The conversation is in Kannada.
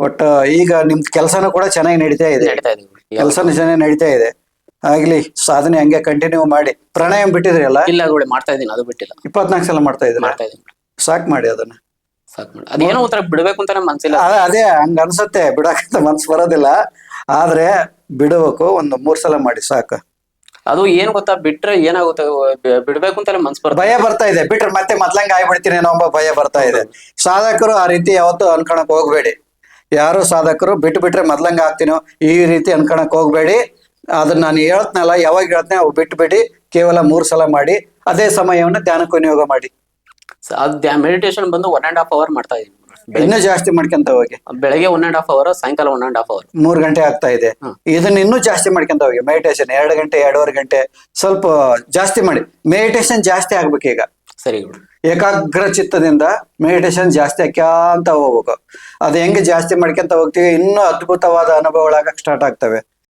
ಒಟ್ಟು ಈಗ ನಿಮ್ದು ಕೆಲಸನೂ ಕೂಡ ಚೆನ್ನಾಗಿ ನಡೀತಾ ಇದೆ. ನಡೀತಾ ಇದೆ ಗುರುಗಳೇ. ಕೆಲಸನೂ ಚೆನ್ನಾಗಿ ನಡೀತಾ ಇದೆ. ಆಗ್ಲಿ, ಸಾಧನೆ ಹಂಗೆ ಕಂಟಿನ್ಯೂ ಮಾಡಿ. ಪ್ರಾಣಾಯಾಮ ಬಿಟ್ಟಿದ್ರಿ ಅಲ್ಲ? ಇಲ್ಲ ಗುರುಗಳೇ, ಮಾಡ್ತಾ ಇದೀನಿ, ಅದು ಬಿಟ್ಟಿಲ್ಲ. 24 ಸಲ ಮಾಡ್ತಾ ಇದ್ರೆ ಮಾಡ್ತಾ ಇದೀನಿ. ಸಾಕ್ ಮಾಡಿ ಅದನ್ನ. ಸಾಕು ಮಾಡಿ. ಅದೇನೋ ಒಂಥರ ಬಿಡ್ಬೇಕು ಅಂತಾನೆ ಮನ್ಸಿಲ್ಲ. ಅದೇ ಹಂಗ ಅನ್ಸತ್ತೆ, ಬಿಡಕಂತ ಮನ್ಸು ಬರೋದಿಲ್ಲ. ಆದ್ರೆ ಬಿಡಬೇಕು. ಒಂದು 3 ಸಲ ಮಾಡಿ ಸಾಕು. ಅದು ಏನ್ ಗೊತ್ತಾ, ಬಿಟ್ರೆ ಏನಾಗುತ್ತೆ, ಬಿಡ್ಬೇಕು ಅಂತಾನೆ ಮನ್ಸ್ ಬರುತ್ತೆ. ಭಯ ಬರ್ತಾ ಇದೆ. ಬಿಟ್ರೆ ಮತ್ತೆ ಮೊದ್ಲಂಗ ಆಗ್ಬಿಡ್ತೀನಿ ಅನ್ನೋ ಒಬ್ಬ ಭಯ ಬರ್ತಾ ಇದೆ. ಸಾಧಕರು ಆ ರೀತಿ ಯಾವತ್ತೂ ಅನ್ಕೊಳಕ್ ಹೋಗ್ಬೇಡಿ. ಯಾರು ಸಾಧಕರು ಬಿಟ್ರೆ ಮೊದ್ಲಂಗ ಆಗ್ತೀನೋ ಈ ರೀತಿ ಅನ್ಕೊಳಕ್ ಹೋಗ್ಬೇಡಿ. ಅದನ್ನ ನಾನು ಹೇಳ್ತನಲ್ಲ, ಯಾವಾಗ ಹೇಳ್ತನೆ ಅವು ಬಿಟ್ಬಿಡಿ. ಕೇವಲ 3 ಸಲ ಮಾಡಿ. ಅದೇ ಸಮಯವನ್ನು ಧ್ಯಾನಕ್ಕೆ ವಿನಿಯೋಗ ಮಾಡಿ. ಅದು ಮೆಡಿಟೇಷನ್ ಬಂದು 1.5 hour ಮಾಡ್ತಾ ಇದೀನಿ. ಇನ್ನೂ ಜಾಸ್ತಿ ಮಾಡ್ಕೊಂತ ಹೋಗಿ. ಬೆಳಗ್ಗೆ 1.5 hour, ಸಾಯಂಕಾಲ 1.5 hour. 3 ಗಂಟೆ ಆಗ್ತಾ ಇದೆ. ಇದನ್ನ ಇನ್ನೂ ಜಾಸ್ತಿ ಮಾಡ್ಕೊಂತ ಹೋಗಿ. ಮೆಡಿಟೇಷನ್ 2 ಗಂಟೆ 2.5 ಗಂಟೆ ಸ್ವಲ್ಪ ಜಾಸ್ತಿ ಮಾಡಿ. ಮೆಡಿಟೇಷನ್ ಜಾಸ್ತಿ ಆಗ್ಬೇಕು. ಈಗ ಸರಿ ಗುರು. ಏಕಾಗ್ರ ಚಿತ್ತದಿಂದ ಮೆಡಿಟೇಷನ್ ಜಾಸ್ತಿ ಹಾಕ್ಯಾಂತ ಹೋಗ್ಬೇಕು. ಅದು ಹೆಂಗೆ ಜಾಸ್ತಿ ಮಾಡ್ಕೊಂತ ಹೋಗ್ತೀವಿ, ಇನ್ನೂ ಅದ್ಭುತವಾದ ಅನುಭವಗಳಾಗಕ್ಕೆ ಸ್ಟಾರ್ಟ್ ಆಗ್ತವೆ.